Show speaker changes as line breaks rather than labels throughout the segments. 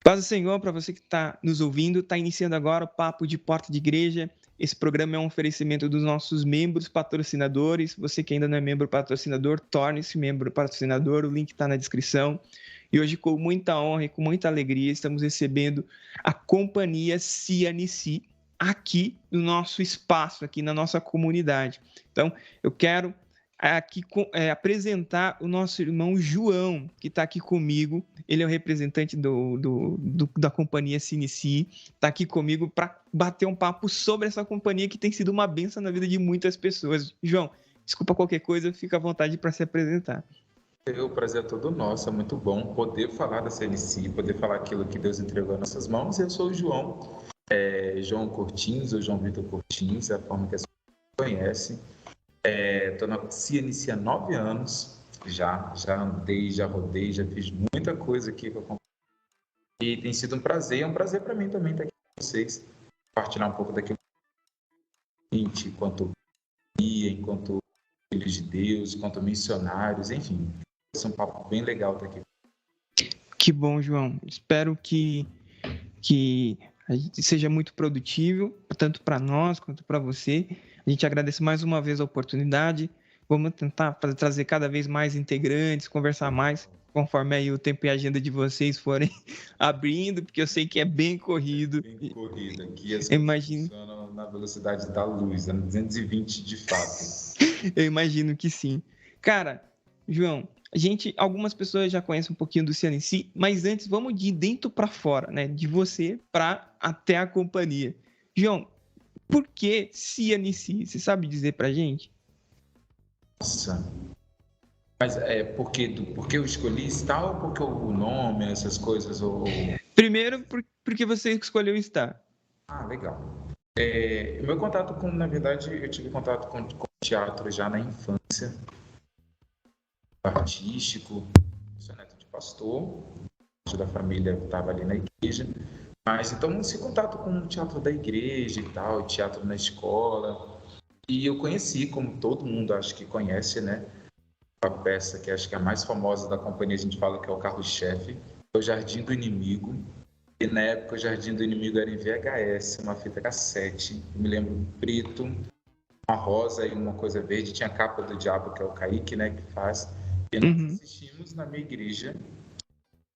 Paz do Senhor para você que está nos ouvindo. Está iniciando agora o Papo de Porta de Igreja. Esse programa é um oferecimento dos nossos membros patrocinadores. Você que ainda não é membro patrocinador, torne-se membro patrocinador. O link está na descrição. E hoje, com muita honra e com muita alegria, estamos recebendo a companhia CNC aqui no nosso espaço, aqui na nossa comunidade. Então, eu quero aqui apresentar o nosso irmão João, que está aqui comigo. Ele é o representante da companhia CNC, está aqui comigo para bater um papo sobre essa companhia que tem sido uma bênção na vida de muitas pessoas. João, desculpa qualquer coisa, fica à vontade para se apresentar.
O prazer é todo nosso, é muito bom poder falar da CNC, poder falar aquilo que Deus entregou em nossas mãos. Eu sou o João, João Cortins, ou João Vitor Cortins, é a forma que a gente conhece. Estou na CNC há 9 anos, já andei, já rodei, já fiz muita coisa aqui com a companhia. E tem sido um prazer, é um prazer para mim também estar aqui com vocês, compartilhar um pouco daquilo que a gente, enquanto guia, enquanto filhos de Deus, enquanto missionários, enfim. Esse é um papo bem legal estar aqui.
Que bom, João. Espero que a gente seja muito produtivo, tanto para nós quanto para você. A gente agradece mais uma vez a oportunidade. Vamos tentar trazer cada vez mais integrantes, conversar mais, conforme aí o tempo e a agenda de vocês forem abrindo, porque eu sei que é bem corrido.
Bem corrido. Aqui as coisas funcionam na velocidade da luz, 220 de fato.
Eu imagino que sim. Cara, João, algumas pessoas já conhecem um pouquinho do CNC, mas antes vamos de dentro para fora, né? De você para até a companhia. João, por que CNC? Você sabe dizer pra gente?
Nossa. Mas porque eu escolhi Star ou porque o nome, essas coisas?
Primeiro, porque você escolheu Star.
Ah, legal. Meu contato na verdade, eu tive contato com teatro já na infância. Artístico, sou neto de pastor, da família estava ali na igreja. Mas então esse contato com o teatro da igreja e tal, teatro na escola. E eu conheci, como todo mundo acho que conhece, né? A peça que acho que é a mais famosa da companhia, a gente fala que é o carro-chefe, é o Jardim do Inimigo. E na época o Jardim do Inimigo era em VHS, uma fita cassete, eu me lembro preto, uma rosa e uma coisa verde, tinha a capa do diabo, que é o Kaique, né, que faz. E nós assistimos na minha igreja.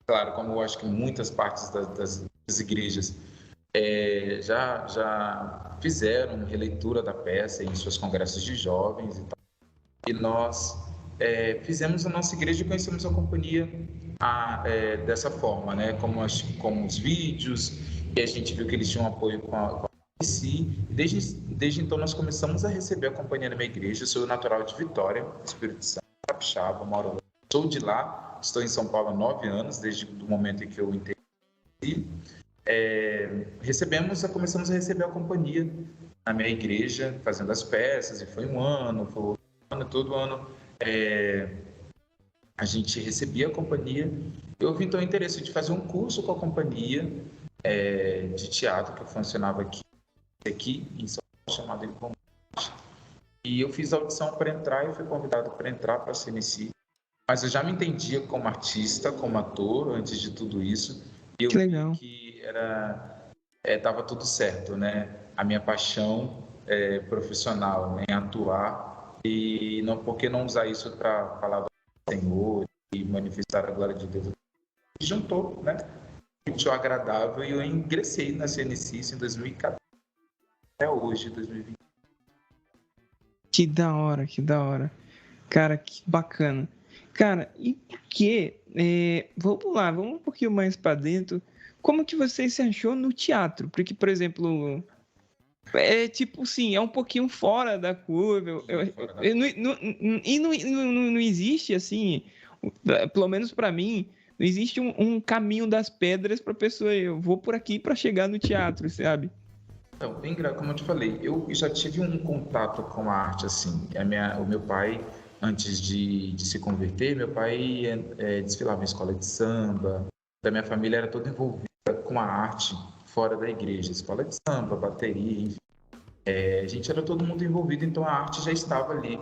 Claro, como eu acho que muitas partes das igrejas já fizeram releitura da peça em seus congressos de jovens e tal. E nós fizemos a nossa igreja e conhecemos a companhia dessa forma, né? Como os vídeos, e a gente viu que eles tinham apoio com a CNC. Desde então nós começamos a receber a companhia na minha igreja. Eu sou natural de Vitória, Espírito Santo, Capixaba, moro lá. Sou de lá, estou em São Paulo há 9 anos, desde o momento em que eu entrei. Começamos a receber a companhia na minha igreja, fazendo as peças, e foi um ano, todo ano a gente recebia a companhia. Eu vi então o interesse de fazer um curso com a companhia de teatro que funcionava aqui em São Paulo, chamado Encontros. E eu fiz a audição para entrar e fui convidado para entrar para a CNC. Mas eu já me entendia como artista, como ator, antes de tudo isso. E eu vi que estava tudo certo, né? A minha paixão profissional em atuar. E por que não usar isso para falar do Senhor e manifestar a glória de Deus? E juntou, né? Muito agradável. E eu ingressei na CNC em 2014. Até hoje, 2020.
Que da hora. Cara, que bacana. Cara, e por que... vamos lá, vamos um pouquinho mais para dentro. Como que você se achou no teatro? Porque, por exemplo, tipo assim, é um pouquinho fora da curva. Não existe, assim, pelo menos para mim, não existe um caminho das pedras para pessoa. Eu vou por aqui para chegar no teatro, sabe?
Então, como eu te falei, eu já tive um contato com a arte, assim. O meu pai, antes de se converter, meu pai desfilava em escola de samba. A minha família era toda envolvida com a arte fora da igreja, escola de samba, bateria, enfim. A gente era todo mundo envolvido, então a arte já estava ali,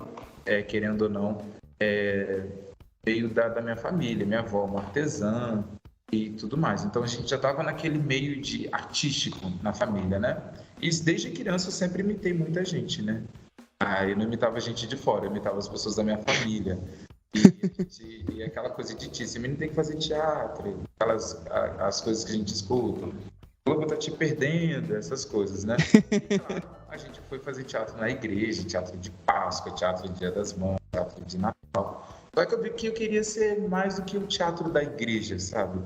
querendo ou não, veio da minha família, minha avó, uma artesã, e tudo mais. Então a gente já estava naquele meio de artístico na família, né? E desde criança eu sempre imitei muita gente, né? Eu não imitava gente de fora, eu imitava as pessoas da minha família. E aquela coisa de ti, esse menino tem que fazer teatro, as coisas que a gente escuta. O Globo tá te perdendo, essas coisas, né? E, claro, a gente foi fazer teatro na igreja, teatro de Páscoa, teatro de Dia das Mães, teatro de Natal. Só que eu vi que eu queria ser mais do que o teatro da igreja, sabe?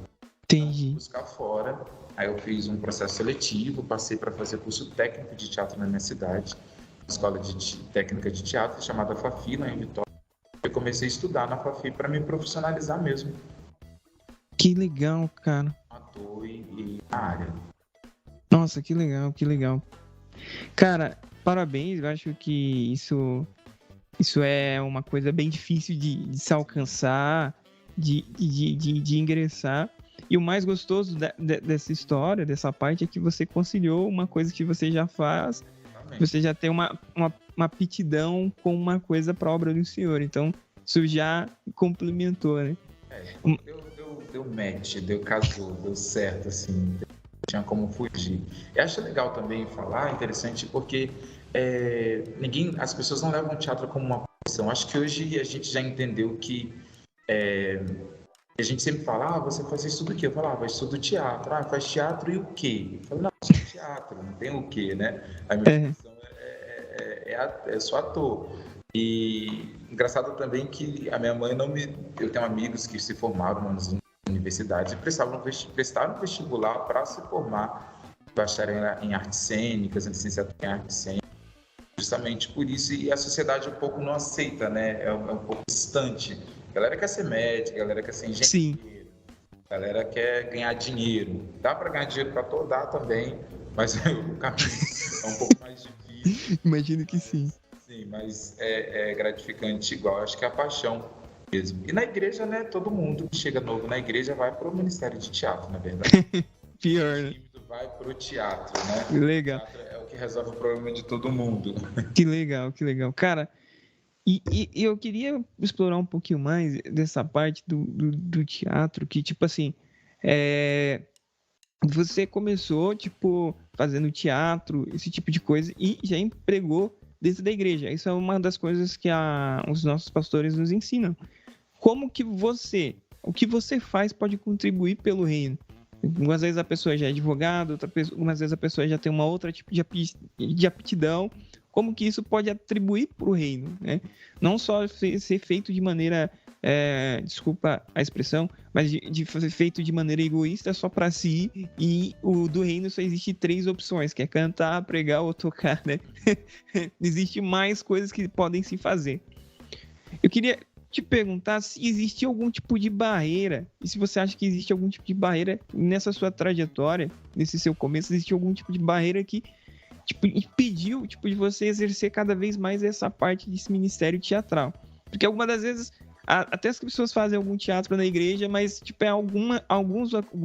Entendi.
Buscar fora. Aí eu fiz um processo seletivo, passei para fazer curso técnico de teatro na minha cidade, uma escola de técnica de teatro chamada FAFI, lá em Vitória. Eu comecei a estudar na FAFI para me profissionalizar mesmo.
Que legal, cara.
Ator e na área.
Nossa, que legal, que legal. Cara, parabéns, eu acho que isso é uma coisa bem difícil de se alcançar, de ingressar. E o mais gostoso dessa história, dessa parte, é que você conciliou uma coisa que você já faz, você já tem uma aptidão com uma coisa para a obra do Senhor. Então, isso já complementou, né?
Deu match, casou, deu certo, assim, não tinha como fugir. Eu acho legal também falar, interessante, porque as pessoas não levam o teatro como uma profissão. Acho que hoje a gente já entendeu que a gente sempre fala, você faz isso do quê? Eu falava, estudo teatro. Faz teatro e o quê? Eu falo, não, só teatro, não tem o quê, né? A minha profissão é só ator. E engraçado também que a minha mãe eu tenho amigos que se formaram nas universidades e prestaram vestibular para se formar, bacharel em artes cênicas, em licenciatura em artes cênicas, justamente por isso. E a sociedade um pouco não aceita, né? É um pouco distante. A galera quer ser médica, a galera quer ser engenheiro, sim, a galera quer ganhar dinheiro. Dá para ganhar dinheiro para todo, dá também, mas o caminho é um pouco mais difícil.
Imagino que sim.
Sim, mas é gratificante igual, acho que é a paixão mesmo. E na igreja, né, todo mundo que chega novo na igreja vai para o Ministério de Teatro, na verdade.
Pior, né?
Vai para o teatro, né?
Legal.
O teatro é o que resolve o problema de todo mundo.
Que legal, que legal. Cara, e eu queria explorar um pouquinho mais dessa parte do teatro, que, tipo assim, você começou, tipo, fazendo teatro, esse tipo de coisa, e já empregou dentro da igreja. Isso é uma das coisas que os nossos pastores nos ensinam. Como que o que você faz pode contribuir pelo reino? Algumas vezes a pessoa já é advogado, algumas vezes a pessoa já tem uma outra tipo de aptidão. Como que isso pode atribuir para o reino, né? Não só ser feito de maneira, desculpa a expressão, mas de fazer feito de maneira egoísta só para si, e o do reino só existe 3 opções, que é cantar, pregar ou tocar, né? Existe mais coisas que podem se fazer. Eu queria te perguntar se existe algum tipo de barreira, e se você acha que existe algum tipo de barreira nessa sua trajetória, nesse seu começo, existe algum tipo de barreira que impediu de você exercer cada vez mais essa parte desse ministério teatral. Porque algumas das vezes, até as pessoas fazem algum teatro na igreja, mas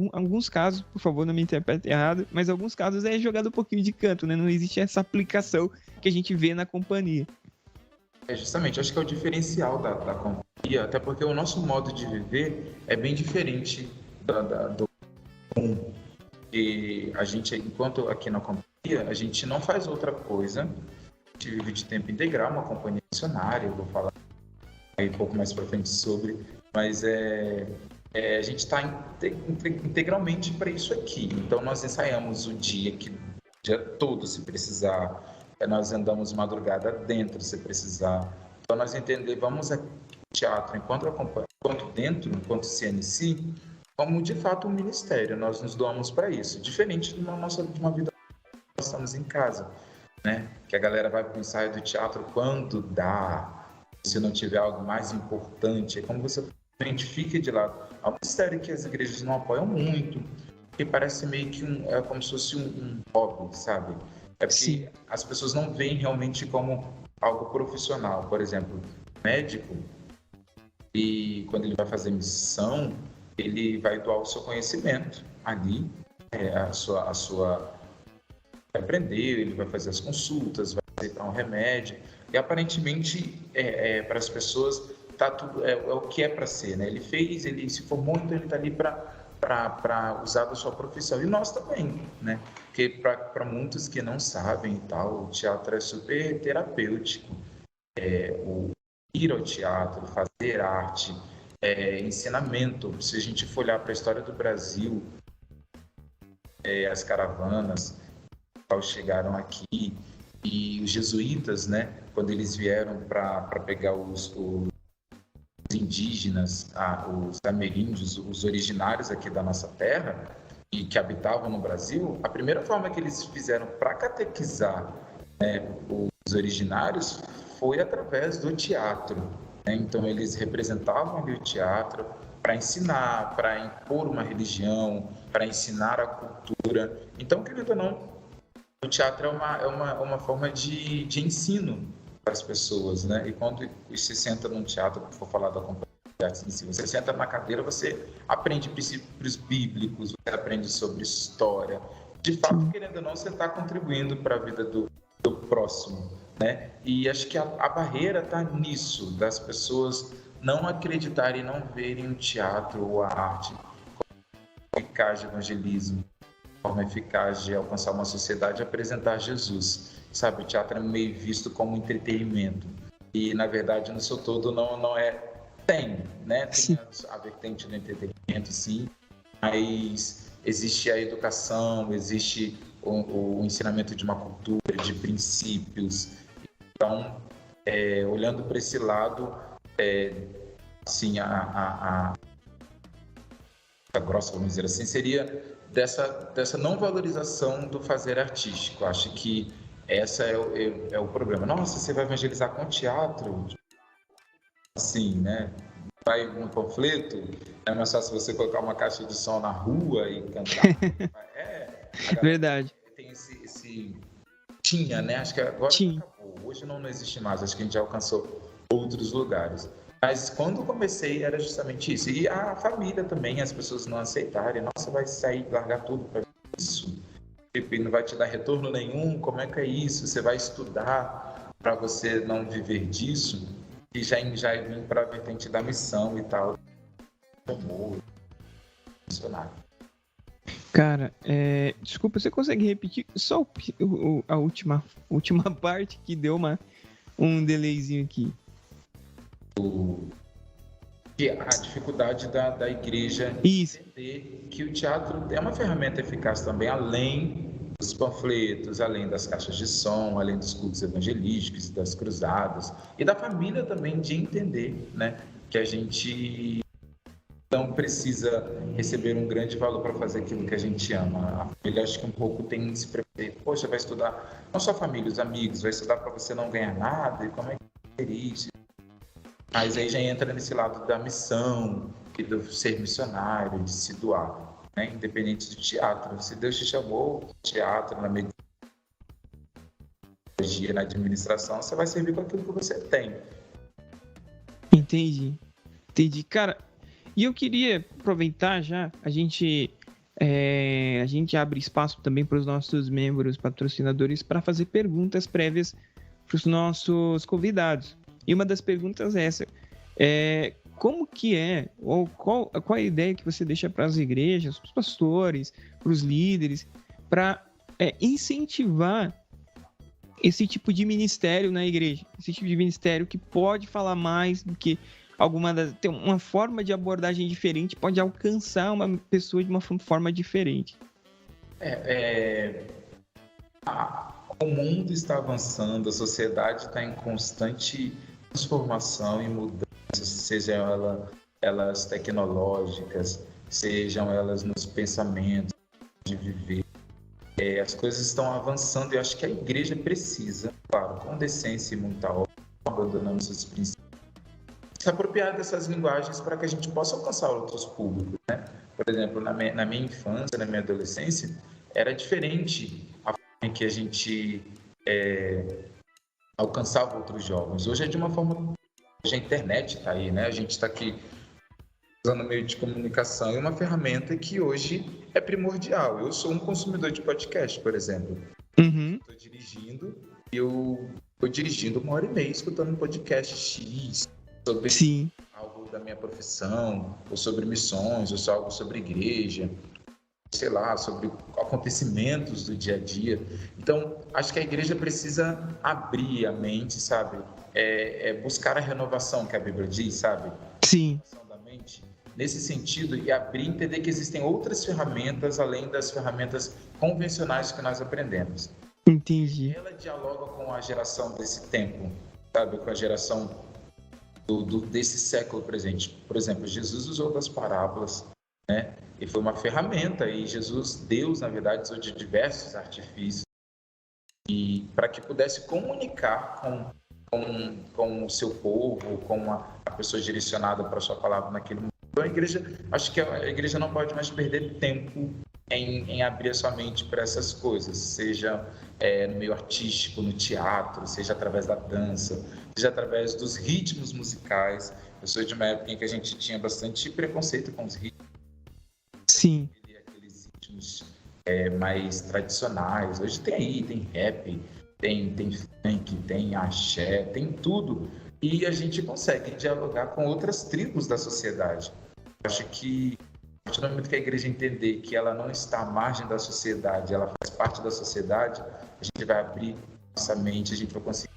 alguns casos, por favor, não me interprete errado, mas alguns casos é jogado um pouquinho de canto, né? Não existe essa aplicação que a gente vê na companhia.
Justamente, acho que é o diferencial da companhia, até porque o nosso modo de viver é bem diferente do comum. E a gente, enquanto aqui na companhia, a gente não faz outra coisa, a gente vive de tempo integral, uma companhia missionária, eu vou falar aí um pouco mais para frente sobre, mas a gente está integralmente para isso aqui. Então nós ensaiamos o dia todo, se precisar, nós andamos madrugada dentro, se precisar. Então nós vamos aqui o teatro enquanto CNC, como de fato um ministério, nós nos doamos para isso, diferente de uma vida que nós estamos em casa, né? Que a galera vai para o ensaio do teatro quando dá, se não tiver algo mais importante, é como você fica de lado. É um ministério que as igrejas não apoiam muito, que parece meio que é como se fosse um hobby, sabe? É porque Sim. As pessoas não veem realmente como algo profissional. Por exemplo, médico, e quando ele vai fazer missão, ele vai doar o seu conhecimento ali, vai aprender, ele vai fazer as consultas, vai aceitar um remédio, e aparentemente para as pessoas tá tudo, é o que é para ser, né? Ele se formou, então ele está ali para para usar da sua profissão. E nós também, né? Porque para muitos que não sabem e tal, o teatro é super terapêutico. O ir ao teatro, fazer arte, ensinamento. Se a gente for olhar para a história do Brasil, as caravanas chegaram aqui e os jesuítas, né, quando eles vieram para pegar os indígenas, os ameríndios, os originários aqui da nossa terra e que habitavam no Brasil, a primeira forma que eles fizeram para catequizar, né, os originários foi através do teatro, né? Então eles representavam ali o teatro para ensinar, para impor uma religião, para ensinar a cultura. Então, querido ou não, o teatro é uma forma de ensino para as pessoas, né? E quando você senta num teatro, for falar da companhia de artes em si, você senta na cadeira, você aprende princípios bíblicos, você aprende sobre história. De fato, querendo ou não, você está contribuindo para a vida do próximo, né? E acho que a barreira está nisso, das pessoas não acreditarem, não verem o teatro ou a arte como eficaz de evangelismo, forma eficaz de alcançar uma sociedade e apresentar Jesus. Sabe, o teatro é meio visto como entretenimento e, na verdade, no seu todo não é. Tem, né? Tem a vertente do entretenimento, sim, mas existe a educação, existe o ensinamento de uma cultura, de princípios. Então, olhando para esse lado, assim, a grossa, vamos dizer assim, seria dessa não valorização do fazer artístico. Acho que essa é o problema. Nossa, você vai evangelizar com teatro? Assim, né? Vai no panfleto, é mais fácil você colocar uma caixa de som na rua e cantar.
Verdade.
Tem esse... Tinha, né? Acho que agora acabou. Hoje não existe mais. Acho que a gente já alcançou outros lugares. Mas quando comecei era justamente isso. E a família também, as pessoas não aceitarem. Nossa, vai sair, largar tudo para isso. E não vai te dar retorno nenhum. Como é que é isso? Você vai estudar para você não viver disso? E já vim para a vertente da missão e tal. Amor, funcionário.
Cara, desculpa, você consegue repetir só a última parte que deu um delayzinho aqui?
A dificuldade da igreja entender que o teatro é uma ferramenta eficaz também, além dos panfletos, além das caixas de som, além dos cultos evangelísticos, das cruzadas, e da família também de entender, né, que a gente não precisa receber um grande valor para fazer aquilo que a gente ama. A família, acho que um pouco tem esse preconceito. Poxa, vai estudar, não só a família, os amigos, vai estudar para você não ganhar nada, e como é que é isso? Mas aí já entra nesse lado da missão, e do ser missionário, de se doar, né? Independente do teatro. Se Deus te chamou, teatro, na medicina, na administração, você vai servir com aquilo que você tem.
Entendi. Cara, e eu queria aproveitar já, a gente abre espaço também para os nossos membros patrocinadores para fazer perguntas prévias para os nossos convidados. E uma das perguntas é essa: como que ou qual a ideia que você deixa para as igrejas, para os pastores, para os líderes, para incentivar esse tipo de ministério na igreja? Esse tipo de ministério que pode falar mais do que tem uma forma de abordagem diferente, pode alcançar uma pessoa de uma forma diferente.
O mundo está avançando, a sociedade está em constante transformação e mudanças, sejam elas tecnológicas, sejam elas nos pensamentos de viver. As coisas estão avançando e eu acho que a igreja precisa, claro, com decência e muita ordem, abandonando seus princípios, se apropriar dessas linguagens para que a gente possa alcançar outros públicos, né? Por exemplo, na minha infância, na minha adolescência, era diferente a forma em que a gente alcançava outros jovens. Hoje é de uma forma... Hoje a internet está aí, né? A gente está aqui usando meio de comunicação e uma ferramenta que hoje é primordial. Eu sou um consumidor de podcast, por exemplo. Estou dirigindo e eu estou dirigindo 1h30 escutando um podcast X sobre algo da minha profissão, ou sobre missões, ou algo sobre igreja, sei lá, sobre acontecimentos do dia a dia. Então, acho que a igreja precisa abrir a mente, sabe? Buscar a renovação que a Bíblia diz, sabe?
Sim.
Da mente, nesse sentido, e abrir e entender que existem outras ferramentas além das ferramentas convencionais que nós aprendemos.
Entendi.
Ela dialoga com a geração desse tempo, sabe? Com a geração desse século presente. Por exemplo, Jesus usou das parábolas, né? E foi uma ferramenta, e Deus, na verdade, usou de diversos artifícios e para que pudesse comunicar com o seu povo, com a pessoa direcionada para a sua palavra naquele momento. Então, acho que a igreja não pode mais perder tempo em abrir a sua mente para essas coisas, seja no meio artístico, no teatro, seja através da dança, seja através dos ritmos musicais. Eu sou de uma época em que a gente tinha bastante preconceito com os ritmos.
Sim.
Aqueles ritmos mais tradicionais. Hoje tem rap, tem funk, tem axé, tem tudo. E a gente consegue dialogar com outras tribos da sociedade. Acho que, a partir do momento que a igreja entender que ela não está à margem da sociedade, ela faz parte da sociedade, a gente vai abrir nossa mente, a gente vai conseguir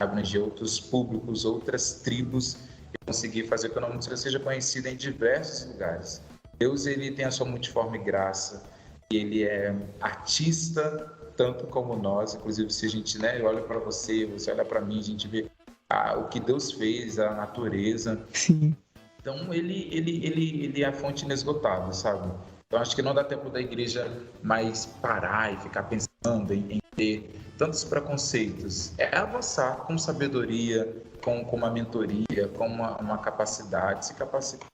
abranger outros públicos, outras tribos, e conseguir fazer com que o nome do Senhor seja conhecido em diversos lugares. Deus, ele tem a sua multiforme graça, e ele é artista, tanto como nós. Inclusive, se a gente olha para você olha para mim, a gente vê o que Deus fez, a natureza.
Sim.
Então, ele é a fonte inesgotável, sabe? Então, acho que não dá tempo da igreja mais parar e ficar pensando em ter tantos preconceitos. É avançar com sabedoria, com uma mentoria, com uma capacidade, se capacitar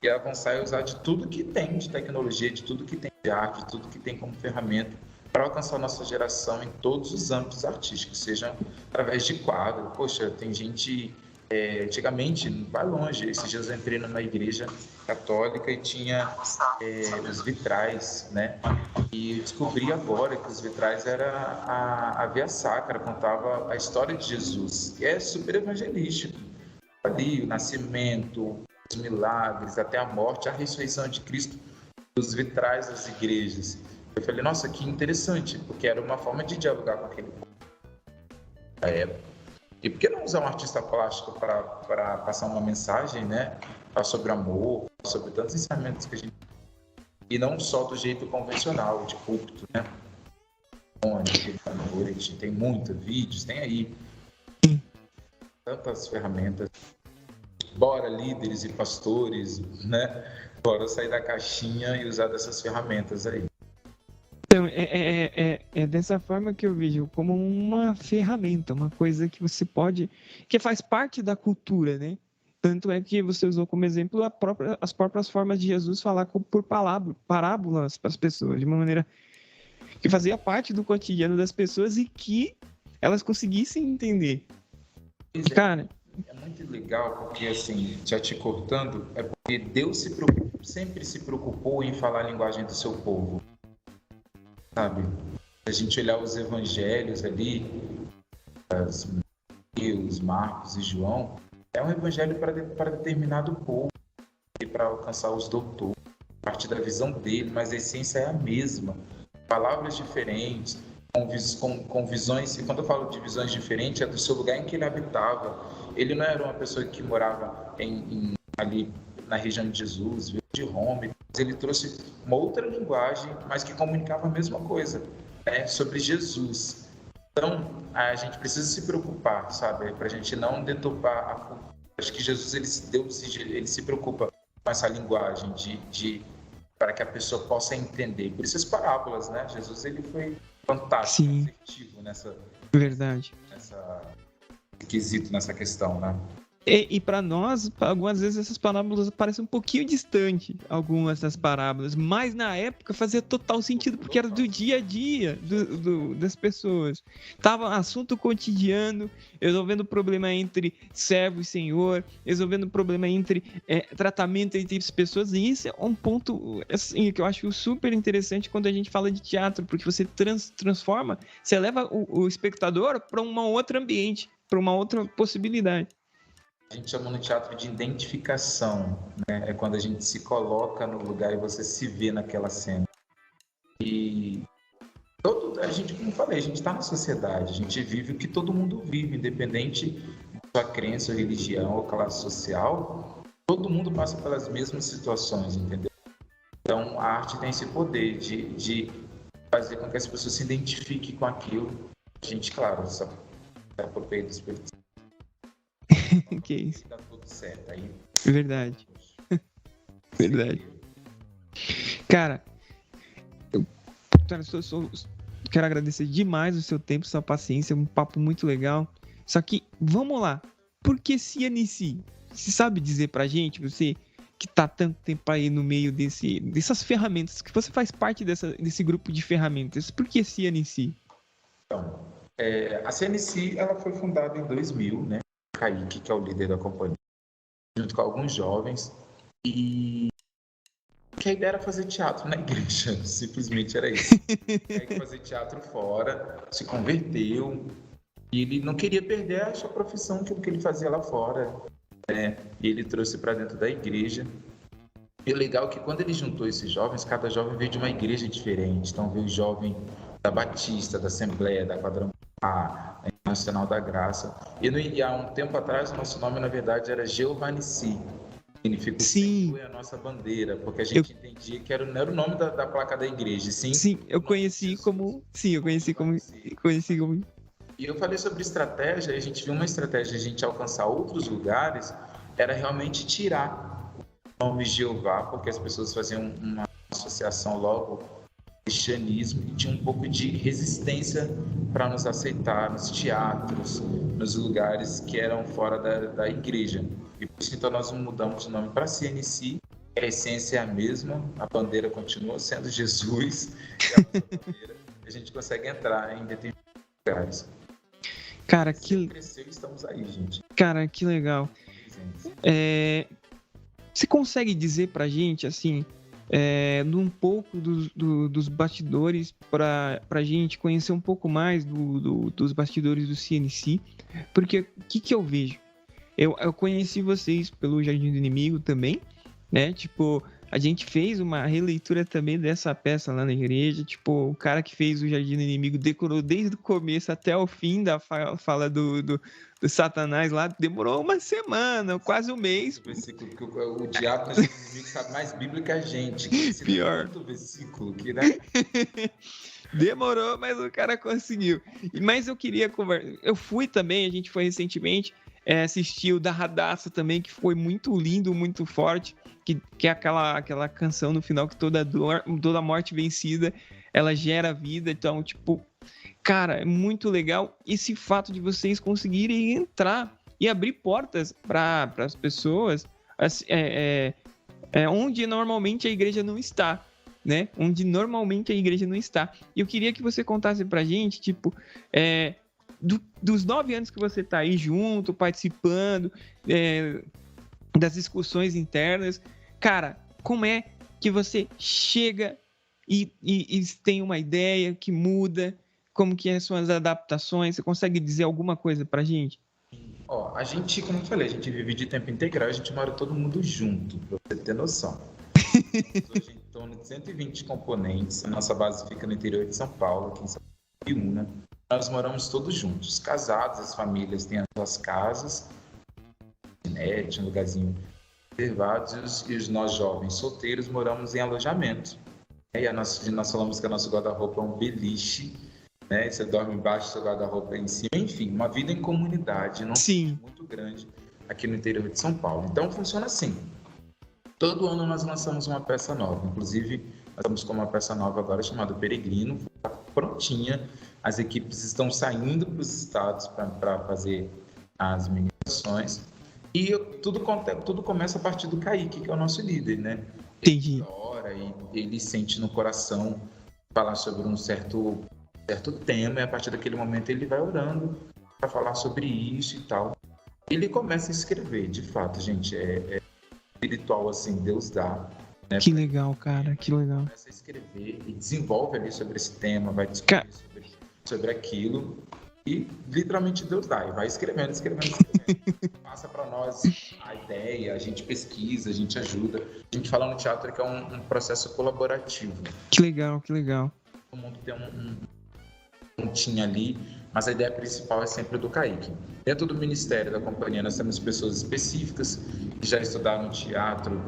e avançar e usar de tudo que tem de tecnologia, de tudo que tem de arte, de tudo que tem como ferramenta para alcançar a nossa geração em todos os âmbitos artísticos, seja através de quadro. Poxa, tem gente... antigamente, vai longe, esses dias eu entrei numa igreja católica e tinha os vitrais, né? E eu descobri agora que os vitrais era a Via Sacra, contava a história de Jesus. E é super evangelístico. Ali, o nascimento, os milagres, até a morte, a ressurreição de Cristo, os vitrais das igrejas. Eu falei, nossa, que interessante, porque era uma forma de dialogar com aquele povo da época. E por que não usar um artista plástico para passar uma mensagem, né? Falar sobre amor, sobre tantos ensinamentos que a gente... E não só do jeito convencional, de púlpito, né? Tem muitos vídeos, tem aí tantas ferramentas. Bora, líderes e pastores, né? Bora sair da caixinha e usar dessas ferramentas aí.
Então, é dessa forma que eu vejo, como uma ferramenta, uma coisa que você pode... que faz parte da cultura, né? Tanto é que você usou como exemplo as próprias formas de Jesus falar por parábolas para as pessoas, de uma maneira que fazia parte do cotidiano das pessoas e que elas conseguissem entender. Cara...
É muito legal porque, assim, já te cortando, é porque Deus sempre se preocupou em falar a linguagem do seu povo. Sabe? Se a gente olhar os evangelhos ali, Mateus, Marcos e João, é um evangelho para determinado povo e para alcançar os doutores, a partir da visão dele, mas a essência é a mesma. Palavras diferentes, com visões, e quando eu falo de visões diferentes, é do seu lugar em que ele habitava. Ele não era uma pessoa que morava ali na região de Jesus, veio de Roma, mas ele trouxe uma outra linguagem, mas que comunicava a mesma coisa, sobre Jesus. Então, a gente precisa se preocupar, sabe, para a gente não deturpar a cultura. Acho que Jesus, ele se preocupa com essa linguagem para que a pessoa possa entender. Por isso as parábolas, né? Jesus, ele foi fantástico, assertivo nessa quesito, nessa questão, né?
E para nós, algumas vezes essas parábolas parecem um pouquinho distantes, algumas das parábolas, mas na época fazia total sentido, porque era do dia a dia das pessoas. Tava assunto cotidiano, resolvendo problema entre servo e senhor, resolvendo problema entre tratamento entre as pessoas, e isso é um ponto assim, que eu acho super interessante quando a gente fala de teatro, porque você transforma, você leva o espectador para um outro ambiente, para uma outra possibilidade.
A gente chama no teatro de identificação, né? É quando a gente se coloca no lugar e você se vê naquela cena. E a gente, como eu falei, a gente está na sociedade, a gente vive o que todo mundo vive, independente da sua crença, religião ou classe social, todo mundo passa pelas mesmas situações, entendeu? Então, a arte tem esse poder de fazer com que as pessoas se identifiquem com aquilo. A gente, claro, só está por meio do Espírito Santo.
Que isso.
Dá tudo certo aí.
Verdade. Verdade. Cara, eu quero agradecer demais o seu tempo, sua paciência, um papo muito legal. Só que, vamos lá, por que CNC? Você sabe dizer pra gente, você que tá tanto tempo aí no meio dessas ferramentas, que você faz parte desse grupo de ferramentas, por que CNC?
Então, a CNC ela foi fundada em 2000, né? Kaique, que é o líder da companhia, junto com alguns jovens, e que a ideia era fazer teatro na igreja, simplesmente era isso. Kaique fazer teatro fora, se converteu, e ele não queria perder a sua profissão, que ele fazia lá fora, né? E ele trouxe para dentro da igreja. E o legal é que quando ele juntou esses jovens, cada jovem veio de uma igreja diferente. Então veio o jovem da Batista, da Assembleia, da Quadrangular, da Nacional da Graça. E há um tempo atrás o nosso nome na verdade era Giovanici. Significa o Senhor é a nossa bandeira, porque a gente entendia que não era o nome da placa da igreja, sim.
Sim, eu conheci como. Sim, eu conheci como.
E eu falei sobre estratégia, e a gente viu uma estratégia de a gente alcançar outros lugares, era realmente tirar o nome Jeová, porque as pessoas faziam uma associação logo ao cristianismo e tinha um pouco de resistência para nos aceitar nos teatros, nos lugares que eram fora da igreja. E por isso então nós mudamos o nome para CNC, a essência é a mesma, a bandeira continua sendo Jesus, e a nossa bandeira, a gente consegue entrar em determinados lugares.
Cara,
cresceu, estamos aí, gente.
Cara, que legal. Você consegue dizer pra gente, assim, um pouco dos bastidores, pra gente conhecer um pouco mais dos bastidores do CNC? Porque o que eu vejo? Eu conheci vocês pelo Jardim do Inimigo também, né? Tipo, a gente fez uma releitura também dessa peça lá na igreja. Tipo, o cara que fez o Jardim do Inimigo decorou desde o começo até o fim da fala do Satanás lá. Demorou uma semana, quase um mês.
O versículo que o diabo do inimigo sabe mais Bíblia que a gente. Que
pior.
Tanto versículo que, né?
Demorou, mas o cara conseguiu. Mas eu queria conversar. Eu fui também, a gente foi recentemente assistir o da Radassa também, que foi muito lindo, muito forte. Que é aquela canção no final que toda morte vencida, ela gera vida. Então, tipo, cara, é muito legal esse fato de vocês conseguirem entrar e abrir portas para as pessoas onde normalmente a igreja não está, né? Onde normalmente a igreja não está. E eu queria que você contasse pra gente, tipo, dos 9 anos que você tá aí junto, participando das discussões internas, cara, como é que você chega e tem uma ideia que muda? Como que são as adaptações? Você consegue dizer alguma coisa pra gente?
A gente, como eu falei, a gente vive de tempo integral, a gente mora todo mundo junto, pra você ter noção. Hoje em torno de 120 componentes, a nossa base fica no interior de São Paulo, aqui em São Paulo, né? Nós moramos todos juntos, casados, as famílias têm as suas casas, um lugarzinho reservados, e nós jovens solteiros moramos em alojamento. E nós falamos que o nosso guarda-roupa é um beliche, né? Você dorme embaixo do seu guarda-roupa em cima, enfim, uma vida em comunidade, muito grande aqui no interior de São Paulo. Então funciona assim. Todo ano nós lançamos uma peça nova, inclusive nós estamos com uma peça nova agora chamada Peregrino, está prontinha, as equipes estão saindo para os estados para fazer as ministrações e tudo começa a partir do Kaique, que é o nosso líder, né?
Entendi.
Ele ora e ele sente no coração falar sobre um certo tema e a partir daquele momento ele vai orando para falar sobre isso e tal. Ele começa a escrever, de fato, gente, espiritual assim, Deus dá. Né?
Que legal, cara, que legal.
Começa a escrever e desenvolve ali sobre esse tema, vai discutir sobre aquilo. E literalmente Deus dá, e vai escrevendo. Passa para nós a ideia, a gente pesquisa, a gente ajuda. A gente fala no teatro que é um processo colaborativo.
Que legal.
Todo mundo tem um time ali, mas a ideia principal é sempre do Kaique. Dentro do Ministério da Companhia, nós temos pessoas específicas que já estudaram teatro.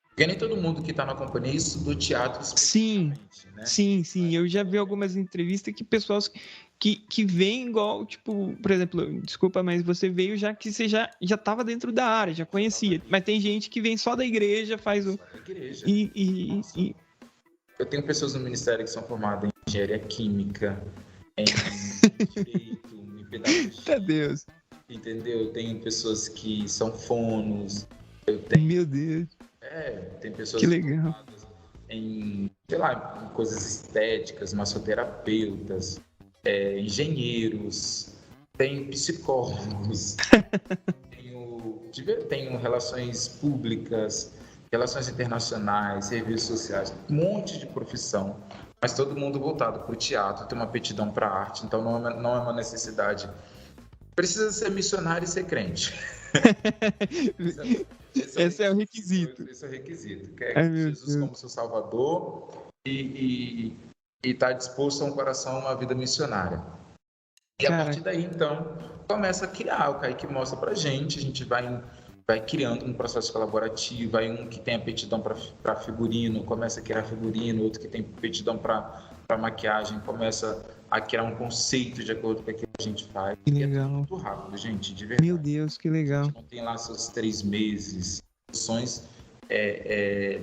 Porque nem todo mundo que está na companhia estudou teatro especificamente, né?
Sim. Eu já vi algumas entrevistas que pessoas que vêm igual, tipo, por exemplo, desculpa, mas você veio já que você já estava dentro da área, já conhecia. Mas tem gente que vem só da igreja, faz o...
Eu tenho pessoas no Ministério que são formadas em engenharia química, em direito, em pedagogia.
Deus.
Entendeu? Eu tenho pessoas que são fonos.
Meu Deus.
Tem pessoas
que legal.
formadas em, sei lá, em coisas estéticas, massoterapeutas, engenheiros, tem psicólogos, tenho relações públicas, relações internacionais, serviços sociais, um monte de profissão, mas todo mundo voltado para o teatro, tem uma aptidão para a arte, então não é uma necessidade. Precisa ser missionário e ser crente.
Esse é o requisito.
Esse é o requisito. Quer Jesus como seu Salvador e estar disposto a um coração, uma vida missionária. E a partir daí, então, começa a criar. O Kaique mostra pra gente, a gente vai criando um processo colaborativo. Aí um que tem aptidão para figurino, começa a criar figurino. Outro que tem aptidão para maquiagem, começa a criar um conceito de acordo com aquilo que a gente faz.
Que legal.
É muito rápido, gente, de verdade.
Meu Deus, que legal.
A gente não tem lá seus 3 meses. Produções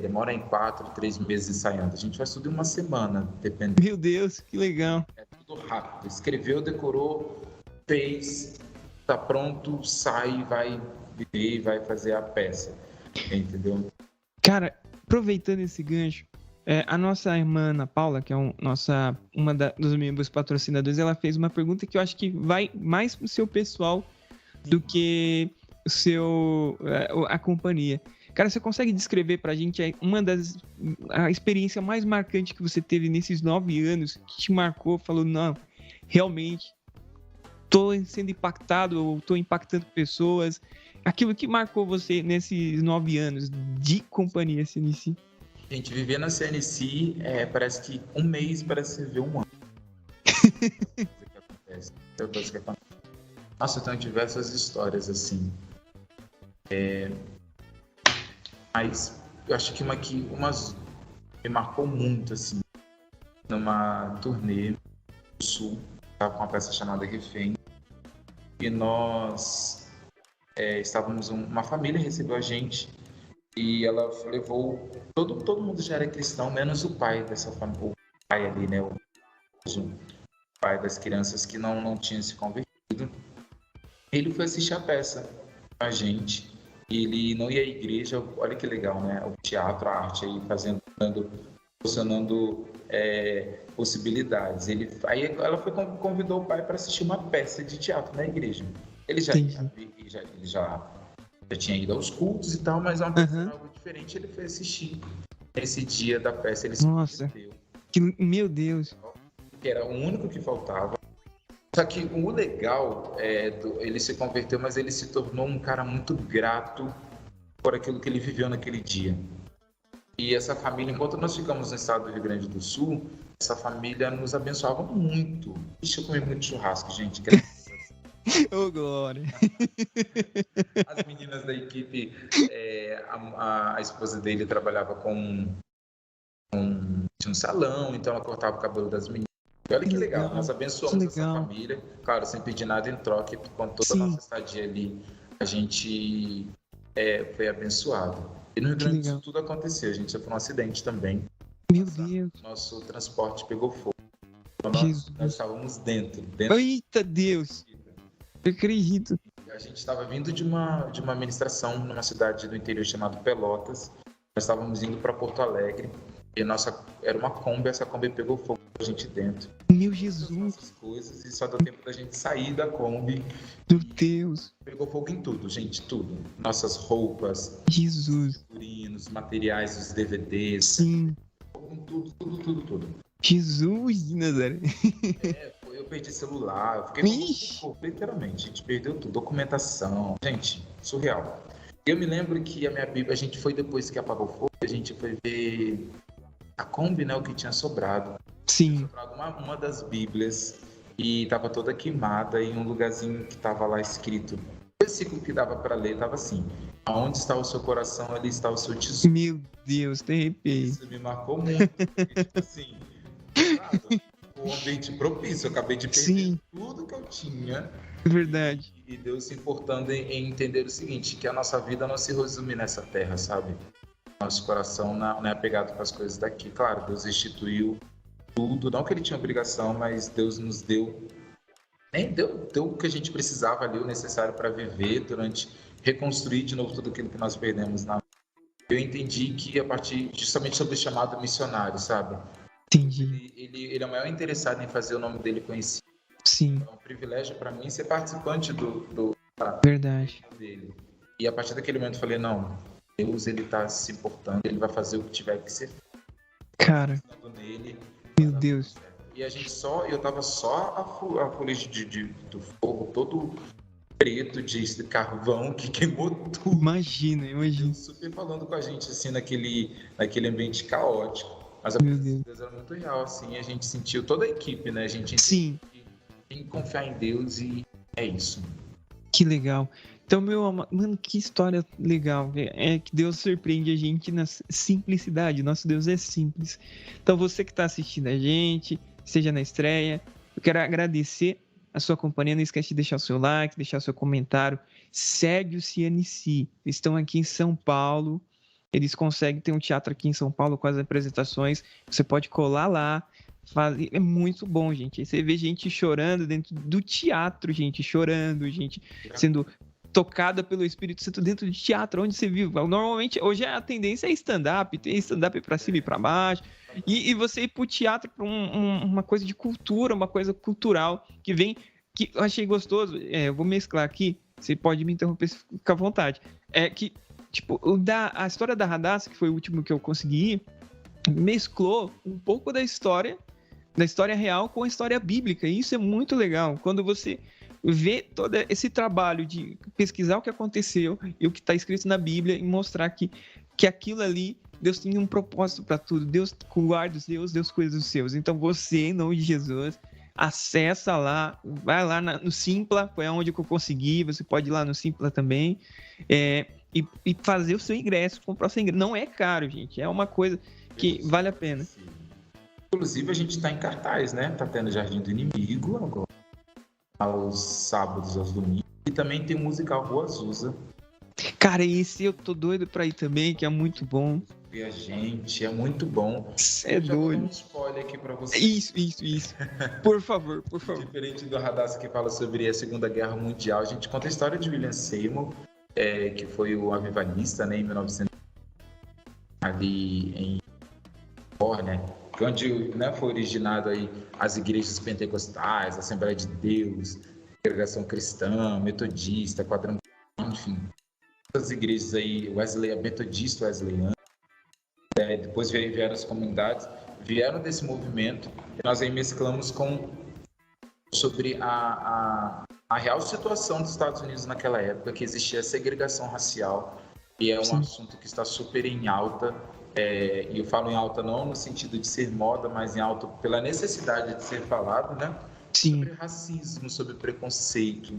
demora em 4, 3 meses ensaiando. A gente faz tudo em uma semana, dependendo.
Meu Deus, que legal.
É tudo rápido. Escreveu, decorou, fez, tá pronto, sai, vai viver e vai fazer a peça. Entendeu?
Cara, aproveitando esse gancho, a nossa irmã Ana Paula, que é uma dos membros patrocinadores, ela fez uma pergunta que eu acho que vai mais pro seu pessoal do que a companhia. Cara, você consegue descrever pra gente a experiência mais marcante que você teve nesses 9 anos, que te marcou, falou, não, realmente, tô sendo impactado, ou tô impactando pessoas, aquilo que marcou você nesses 9 anos de companhia CNC?
Gente, viver na CNC parece que um mês parece viver um ano. Nossa, eu tenho diversas histórias assim. Mas eu acho que umas me marcou muito assim. Numa turnê do Sul, estava com uma peça chamada Refém. E nós estávamos, uma família recebeu a gente. E ela levou, todo mundo já era cristão, menos o pai dessa família, o pai ali, né, o pai das crianças que não tinha se convertido. Ele foi assistir a peça com a gente, e ele não ia à igreja, olha que legal, né, o teatro, a arte aí funcionando possibilidades. Aí ela convidou o pai para assistir uma peça de teatro na igreja. Ele já tinha ido aos cultos e tal, mas uma peça algo diferente. Ele foi assistir esse dia da peça. Ele se converteu.
Meu Deus!
Que era o único que faltava. Só que o legal ele se converteu, mas ele se tornou um cara muito grato por aquilo que ele viveu naquele dia. E essa família, enquanto nós ficamos no estado do Rio Grande do Sul, essa família nos abençoava muito. Ixi, eu comi muito churrasco, gente.
Ô, glória!
As meninas da equipe, a esposa dele trabalhava tinha um salão, então ela cortava o cabelo das meninas. E olha que legal, nós abençoamos essa família. Claro, sem pedir nada em troca, com toda a nossa estadia ali, a gente foi abençoado. E no Rio Grande do Sul tudo aconteceu, a gente sofreu um acidente também.
Meu Deus!
Nosso transporte pegou fogo. Nós estávamos dentro.
Eita Deus! Eu acredito.
A gente estava vindo de uma ministração numa cidade do interior chamada Pelotas. Nós estávamos indo para Porto Alegre e era uma Kombi, essa Kombi pegou fogo a gente dentro.
Meu Jesus!
Nossas coisas, e só deu tempo da gente sair da Kombi.
Meu Deus!
Pegou fogo em tudo, gente, tudo. Nossas roupas,
Jesus!
figurinos, materiais, os DVDs.
Sim.
Tudo.
Jesus de Nazaré.
Eu perdi celular, eu fiquei maluco, literalmente, a gente perdeu tudo, documentação, gente, surreal. Eu me lembro que a minha Bíblia, a gente foi depois que apagou o fogo, a gente foi ver a Kombi, né, o que tinha sobrado.
Sim.
Tinha sobrado uma das Bíblias e estava toda queimada e um lugarzinho que estava lá escrito. O versículo que dava para ler estava assim: aonde está o seu coração, ali está o seu tesouro.
Meu Deus, de repente.
Isso me marcou muito, porque, tipo assim, sabe, um ambiente propício, eu acabei de perder tudo que eu tinha.
Verdade.
E Deus se importando em entender o seguinte, que a nossa vida não se resume nessa terra, sabe? Nosso coração não é apegado com as coisas daqui. Claro, Deus instituiu tudo, não que ele tinha obrigação, mas Deus nos deu, nem deu o que a gente precisava ali, o necessário para viver reconstruir de novo tudo aquilo que nós perdemos na vida. Eu entendi que a partir justamente sobre o chamado missionário, sabe?
Entendi.
Ele é o maior interessado em fazer o nome dele conhecido.
Sim.
É um privilégio para mim ser participante do
Verdade.
dele. E a partir daquele momento eu falei, não, Deus, ele tá se importando, ele vai fazer o que tiver que ser feito.
Cara, meu Deus.
E eu tava só a fuligem do fogo todo preto de carvão que queimou tudo.
Imagina.
Deus super falando com a gente, assim, naquele ambiente caótico. Mas a presença de Deus era muito real, assim, a gente sentiu, toda a equipe, né? A gente
Sim.
Tem que confiar em Deus e é isso.
Que legal. Então, mano, que história legal. É que Deus surpreende a gente na simplicidade. Nosso Deus é simples. Então, você que está assistindo a gente, seja na estreia, eu quero agradecer a sua companhia. Não esquece de deixar o seu like, deixar o seu comentário. Segue o CNC. Eles estão aqui em São Paulo. Eles conseguem ter um teatro aqui em São Paulo com as apresentações. Você pode colar lá. É muito bom, gente. Aí você vê gente chorando dentro do teatro, gente chorando, gente sendo tocada pelo Espírito Santo dentro de teatro, onde você viu. Normalmente, hoje a tendência é stand-up, tem stand-up pra cima e pra baixo, e você ir pro teatro pra uma coisa de cultura, uma coisa cultural, que eu achei gostoso, eu vou mesclar aqui, você pode me interromper, fica à vontade, que, tipo, a história da Radassa, que foi o último que eu consegui ir, mesclou um pouco da história real com a história bíblica, e isso é muito legal, quando você vê todo esse trabalho de pesquisar o que aconteceu e o que está escrito na Bíblia e mostrar que aquilo ali, Deus tem um propósito para tudo, Deus guarda os seus, Deus cuida dos seus. Então você, em nome de Jesus, acessa lá, vai lá no Simpla, foi onde eu consegui, você pode ir lá no Simpla também, e fazer o seu ingresso, comprar o seu ingresso. Não é caro, gente, é uma coisa que vale a pena.
Inclusive, a gente está em cartaz, né? Tá tendo Jardim do Inimigo agora, aos sábados, aos domingos. E também tem o musical Rua Azusa.
Cara, esse eu tô doido pra ir também, que é muito bom.
E a gente, é muito bom.
É doido.
Vou dar um spoiler aqui pra você.
Isso. Por favor.
Diferente do Radassa, que fala sobre a Segunda Guerra Mundial, a gente conta a história de William Seymour, que foi o avivalista, né, em 1900, ali em California, onde, né, foi originado aí as igrejas pentecostais, Assembleia de Deus, Congregação Cristã, Metodista, Quadrangular, enfim, as igrejas aí, Metodista, Wesleyana, depois vieram as comunidades, vieram desse movimento, e nós aí mesclamos sobre a real situação dos Estados Unidos naquela época, que existia a segregação racial, e é um assunto que está super em alta. E eu falo em alta não no sentido de ser moda, mas em alta pela necessidade de ser falado, né?
Sim.
Sobre racismo, sobre preconceito.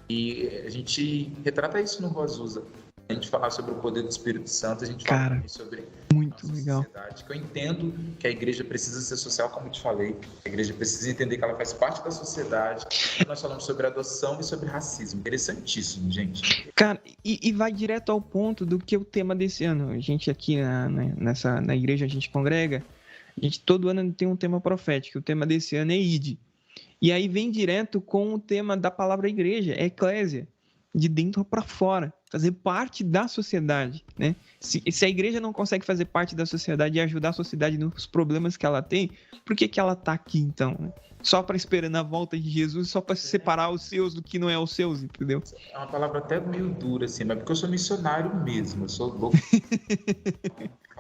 E a gente retrata isso no Rua Azusa. A gente falar sobre o poder do Espírito Santo, a gente fala sobre
muito legal.
Sociedade, que eu entendo que a igreja precisa ser social, como eu te falei. A igreja precisa entender que ela faz parte da sociedade. Nós falamos sobre adoção e sobre racismo. Interessantíssimo, gente.
Cara, e vai direto ao ponto do que é o tema desse ano. A gente aqui na igreja, a gente congrega, a gente todo ano tem um tema profético. O tema desse ano é Ide. E aí vem direto com o tema da palavra igreja, é eclésia, de dentro para fora, fazer parte da sociedade, né? Se a igreja não consegue fazer parte da sociedade e ajudar a sociedade nos problemas que ela tem, por que ela está aqui então, né? Só para esperar na volta de Jesus, só para separar os seus do que não é os seus, entendeu?
É uma palavra até meio dura, assim, mas porque eu sou missionário mesmo, eu sou louco.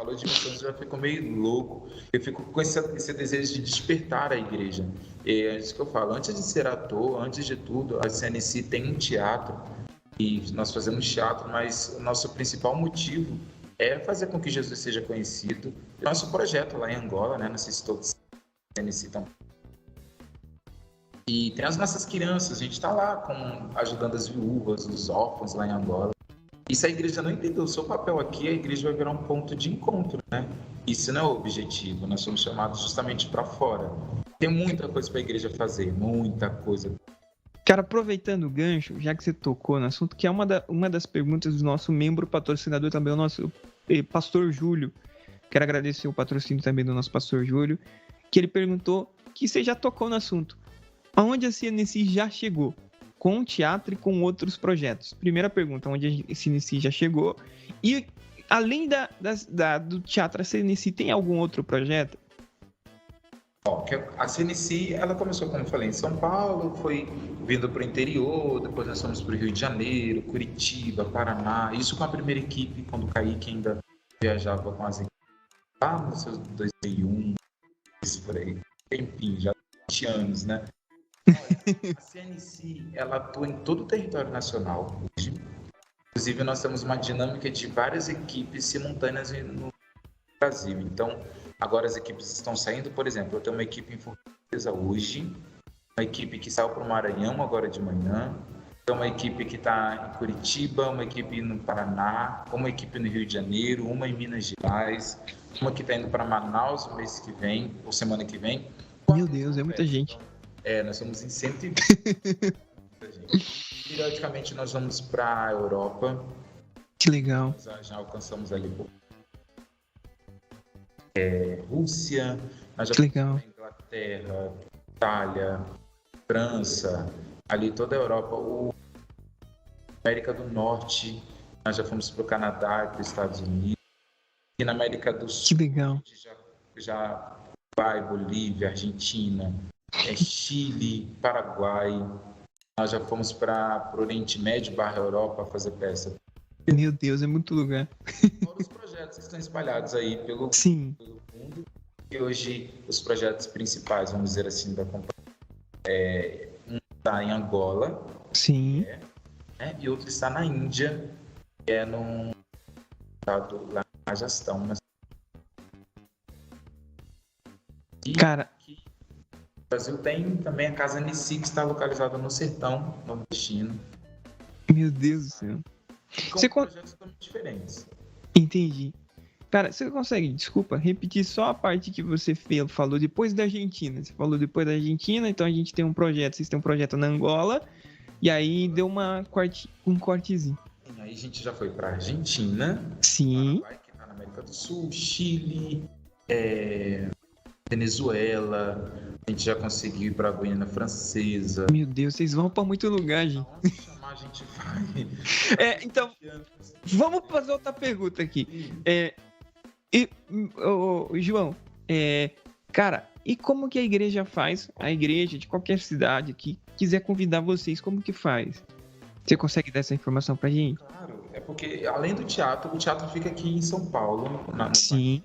falou de missões, eu já fico meio louco. Eu fico com esse desejo de despertar a igreja. E é isso que eu falo. Antes de ser ator, antes de tudo, a CNC tem um teatro. E nós fazemos teatro, mas o nosso principal motivo é fazer com que Jesus seja conhecido. Nosso projeto lá em Angola, né? Não sei se todos CNC estão. E tem as nossas crianças. A gente está lá ajudando as viúvas, os órfãos lá em Angola. E se a igreja não entender o seu papel aqui, a igreja vai virar um ponto de encontro, né? Isso não é o objetivo, nós somos chamados justamente para fora. Tem muita coisa para a igreja fazer, muita coisa.
Cara, aproveitando o gancho, já que você tocou no assunto, que é uma das perguntas do nosso membro patrocinador também, o nosso pastor Júlio. Quero agradecer o patrocínio também do nosso pastor Júlio, que ele perguntou que você já tocou no assunto. Aonde a CNC já chegou? Com o teatro e com outros projetos. Primeira pergunta, onde a CNC já chegou? E além do teatro, a CNC tem algum outro projeto?
A CNC, ela começou, como eu falei, em São Paulo, foi vindo para o interior, depois nós fomos para o Rio de Janeiro, Curitiba, Paraná. Isso com a primeira equipe, quando o Kaique ainda viajava com as equipes. Lá no seu 2001, isso por aí, tempinho, já 20 anos, né? A CNC, ela atua em todo o território nacional hoje. Inclusive, nós temos uma dinâmica de várias equipes simultâneas no Brasil. Então, agora as equipes estão saindo, por exemplo, eu tenho uma equipe em Fortaleza hoje, uma equipe que saiu para o Maranhão agora de manhã, tem uma equipe que está em Curitiba, uma equipe no Paraná, uma equipe no Rio de Janeiro, uma em Minas Gerais, uma que está indo para Manaus no mês que vem, ou semana que vem.
Meu Deus, é muita gente.
Nós somos em 120. Periodicamente nós vamos para a Europa.
Que legal.
Nós já alcançamos ali Rússia, nós já fomos para Inglaterra, Itália, França, ali toda a Europa, América do Norte, nós já fomos para o Canadá, para os Estados Unidos, e na América do Sul,
que legal.
A gente já vai, Bolívia, Argentina, Chile, Paraguai, nós já fomos para o Oriente Médio, Europa, fazer peça.
Meu Deus, é muito lugar.
Fora os projetos que estão espalhados aí pelo mundo, e hoje os projetos principais, vamos dizer assim, da companhia, um está em Angola,
sim,
e outro está na Índia, que é num estado lá em Rajastão.
Cara,
o Brasil tem também a Casa Nissi, que está localizada no sertão nordestino.
Meu Deus do céu.
Com projetos totalmente diferentes.
Entendi. Cara, você consegue, desculpa, repetir só a parte que você falou depois da Argentina. Você falou depois da Argentina, então a gente tem um projeto, vocês têm um projeto na Angola, e aí deu um cortezinho.
Aí a gente já foi para a Argentina,
sim,
Paraguai, que está na América do Sul, Chile, Venezuela, a gente já conseguiu ir para a Guiana Francesa.
Meu Deus, vocês vão para muito lugar, gente.
Onde chamar, a gente vai.
Então, vamos fazer outra pergunta aqui. João, cara, e como que a igreja faz? A igreja de qualquer cidade que quiser convidar vocês, como que faz? Você consegue dar essa informação pra gente?
Claro, é porque além do teatro, o teatro fica aqui em São Paulo,
sim,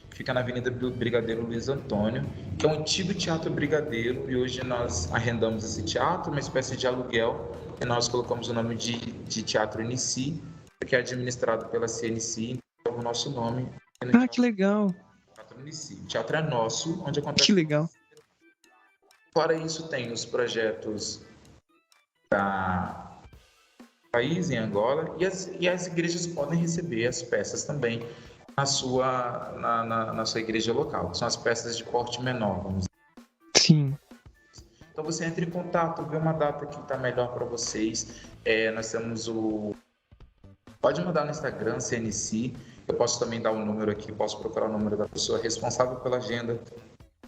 fica na Avenida Brigadeiro Luiz Antônio, que é um antigo Teatro Brigadeiro, e hoje nós arrendamos esse teatro, uma espécie de aluguel, e nós colocamos o nome de Teatro NC, que é administrado pela CNC, então o nosso nome.
Que legal.
Teatro NC. O teatro é nosso, onde acontece.
Que legal.
Fora isso, tem os projetos da país, em Angola, e as igrejas podem receber as peças também na sua igreja local, que são as peças de porte menor, vamos dizer.
Sim.
Então você entra em contato, vê uma data que está melhor para vocês. Nós temos Pode mandar no Instagram, CNC. Eu posso também dar um número aqui, posso procurar o número da pessoa responsável pela agenda.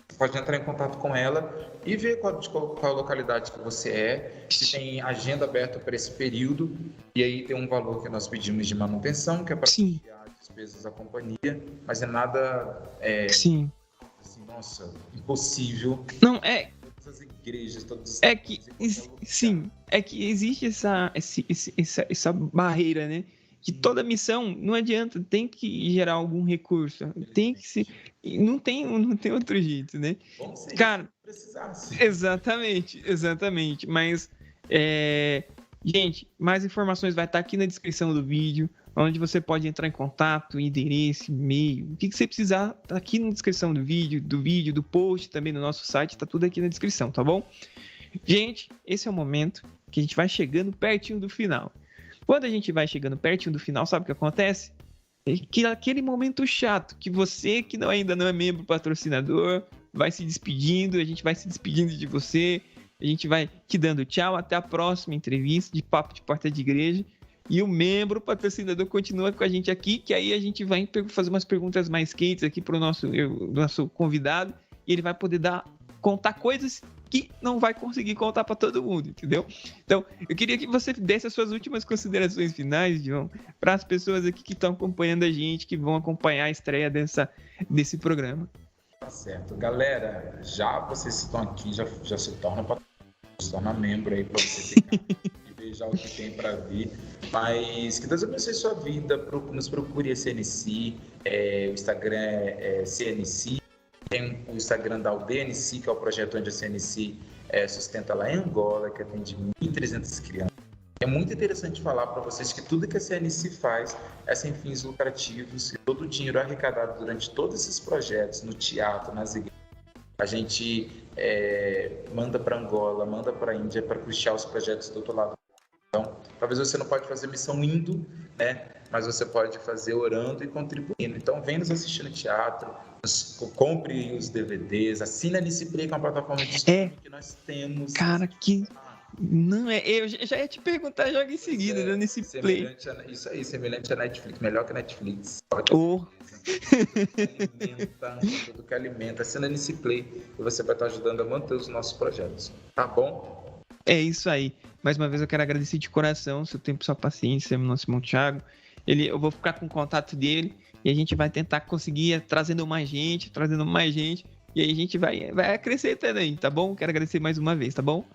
Você pode entrar em contato com ela e ver qual localidade que você é, se tem agenda aberta para esse período, e aí tem um valor que nós pedimos de manutenção, que é para pagar as despesas da companhia, mas é nada
sim.
Assim, nossa, impossível.
Não,
todas as igrejas, todos
é que sim, é que existe essa barreira, né? que toda missão não adianta, tem que gerar algum recurso, tem que se... Não tem outro jeito, né?
Bom, sim,
cara,
precisasse.
Exatamente, mas gente, mais informações vai estar aqui na descrição do vídeo, onde você pode entrar em contato, endereço, e-mail, o que você precisar, tá aqui na descrição do vídeo, do post, também no nosso site, tá tudo aqui na descrição, tá bom? Gente, esse é o momento que a gente vai chegando pertinho do final. Quando a gente vai chegando pertinho do final, sabe o que acontece? Aquele momento chato, que você que ainda não é membro patrocinador, vai se despedindo, a gente vai se despedindo de você, a gente vai te dando tchau, até a próxima entrevista de Papo de Porta de Igreja, e o membro patrocinador continua com a gente aqui, que aí a gente vai fazer umas perguntas mais quentes aqui para o nosso convidado, e ele vai poder contar coisas que não vai conseguir contar para todo mundo, entendeu? Então, eu queria que você desse as suas últimas considerações finais, João, para as pessoas aqui que estão acompanhando a gente, que vão acompanhar a estreia desse programa.
Tá certo. Galera, já vocês estão aqui, já se torna membro aí para você ficar e ver já o que tem para vir. Mas que Deus abençoe sua vida, nos procure a CNC, o Instagram é CNC. Tem o Instagram da UDNC, que é o projeto onde a CNC sustenta lá em Angola, que atende 1.300 crianças. É muito interessante falar para vocês que tudo que a CNC faz é sem fins lucrativos, e todo o dinheiro arrecadado durante todos esses projetos, no teatro, nas igrejas, a gente manda para Angola, manda para a Índia para custear os projetos do outro lado. Então, talvez você não pode fazer missão indo, né? Mas você pode fazer orando e contribuindo. Então, vem nos assistir no teatro, compre os DVDs, assine a NCPlay, que é uma plataforma de streaming que nós temos.
Cara, não eu já ia te perguntar joga em seguida, da NCPlay.
Isso aí, semelhante a Netflix, melhor que a Netflix. Tudo que alimenta. Assina a NCPlay e você vai estar ajudando a manter os nossos projetos. Tá bom?
É isso aí. Mais uma vez eu quero agradecer de coração seu tempo, sua paciência, nosso irmão Thiago. Eu vou ficar com o contato dele e a gente vai tentar conseguir trazendo mais gente, e aí a gente vai crescer também, tá bom? Quero agradecer mais uma vez, tá bom?